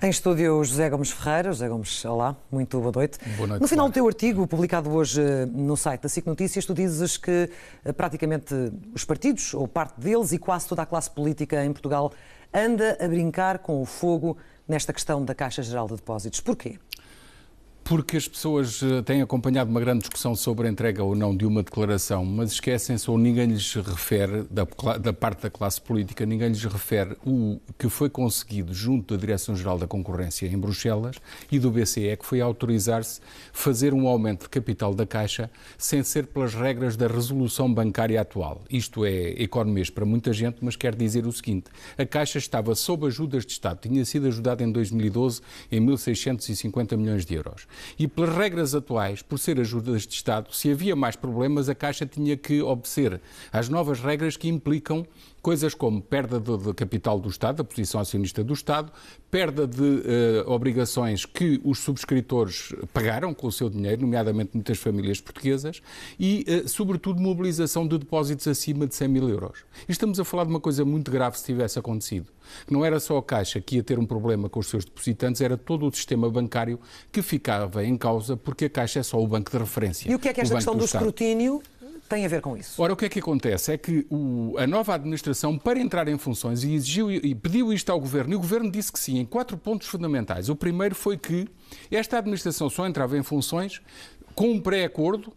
Em estúdio, José Gomes Ferreira. José Gomes, olá, muito boa noite. Boa noite. No final do teu artigo, publicado hoje no site da SIC Notícias, tu dizes que praticamente os partidos, ou parte deles, e quase toda a classe política em Portugal anda a brincar com o fogo nesta questão da Caixa Geral de Depósitos. Porquê? Porque as pessoas têm acompanhado uma grande discussão sobre a entrega ou não de uma declaração, mas esquecem-se ou ninguém lhes refere, da parte da classe política, ninguém lhes refere o que foi conseguido junto da Direção-Geral da Concorrência em Bruxelas e do BCE, que foi autorizar-se fazer um aumento de capital da Caixa sem ser pelas regras da resolução bancária atual. Isto é economês para muita gente, mas quer dizer o seguinte: a Caixa estava sob ajudas de Estado, tinha sido ajudada em 2012 em 1.650 milhões de euros. E pelas regras atuais, por ser ajudas de Estado, se havia mais problemas, a Caixa tinha que obedecer às novas regras que implicam coisas como perda de capital do Estado, da posição acionista do Estado, perda de obrigações que os subscritores pagaram com o seu dinheiro, nomeadamente muitas famílias portuguesas, e, sobretudo, mobilização de depósitos acima de 100 mil euros. E estamos a falar de uma coisa muito grave se tivesse acontecido. Não era só a Caixa que ia ter um problema com os seus depositantes, era todo o sistema bancário que ficava em causa, porque a Caixa é só o banco de referência. E o que é que esta questão do escrutínio tem a ver com isso? Ora, o que é que acontece? É que a nova administração, para entrar em funções, exigiu e pediu isto ao Governo, e o Governo disse que sim, em 4 pontos fundamentais. O primeiro foi que esta administração só entrava em funções com um pré-acordo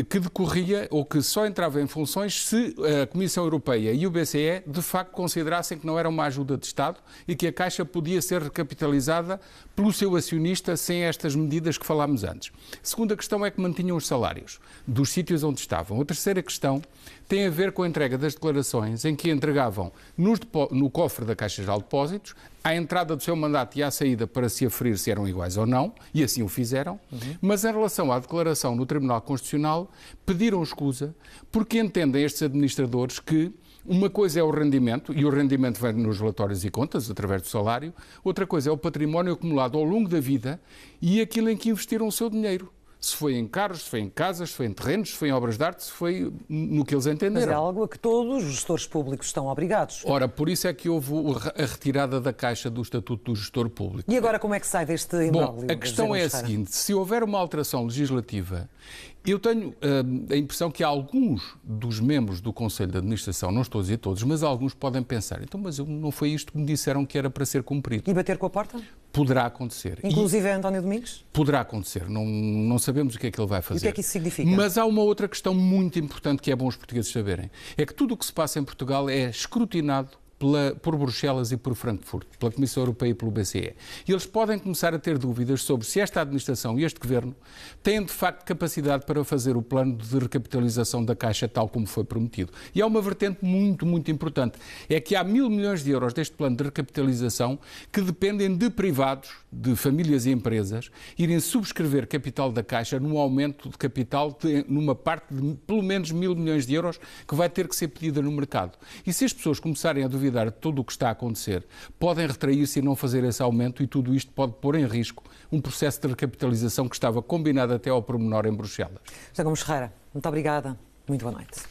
que decorria, ou que só entrava em funções se a Comissão Europeia e o BCE de facto considerassem que não era uma ajuda de Estado e que a Caixa podia ser recapitalizada pelo seu acionista sem estas medidas que falámos antes. A segunda questão é que mantinham os salários dos sítios onde estavam. A terceira questão tem a ver com a entrega das declarações em que entregavam no cofre da Caixa Geral de Depósitos à entrada do seu mandato e à saída para se aferir se eram iguais ou não, e assim o fizeram, mas em relação à declaração no Tribunal Constitucional pediram escusa porque entendem estes administradores que uma coisa é o rendimento, e o rendimento vem nos relatórios e contas, através do salário, outra coisa é o património acumulado ao longo da vida e aquilo em que investiram o seu dinheiro. Se foi em carros, se foi em casas, se foi em terrenos, se foi em obras de arte, se foi no que eles entenderam. Mas é algo a que todos os gestores públicos estão obrigados. Ora, por isso é que houve a retirada da Caixa do Estatuto do Gestor Público. E agora como é que sai deste imbróglio? Bom, a questão é a seguinte: se houver uma alteração legislativa, eu tenho a impressão que alguns dos membros do Conselho de Administração, não estou a dizer todos, mas alguns podem pensar, então, mas não foi isto que me disseram que era para ser cumprido. E bater com a porta? Poderá acontecer. Inclusive a António Domingos? Poderá acontecer. Não sabemos o que é que ele vai fazer. E o que é que isso significa? Mas há uma outra questão muito importante que é bom os portugueses saberem. É que tudo o que se passa em Portugal é escrutinado por Bruxelas e por Frankfurt, pela Comissão Europeia e pelo BCE. E eles podem começar a ter dúvidas sobre se esta administração e este governo têm de facto capacidade para fazer o plano de recapitalização da Caixa tal como foi prometido. E há uma vertente muito, muito importante. É que há 1.000 milhões de euros deste plano de recapitalização que dependem de privados, de famílias e empresas, irem subscrever capital da Caixa num aumento de capital numa parte de pelo menos 1.000 milhões de euros que vai ter que ser pedida no mercado. E se as pessoas começarem a duvidar de tudo o que está a acontecer, podem retrair-se e não fazer esse aumento, e tudo isto pode pôr em risco um processo de recapitalização que estava combinado até ao pormenor em Bruxelas. José Gomes Ferreira, muito obrigada. Muito boa noite.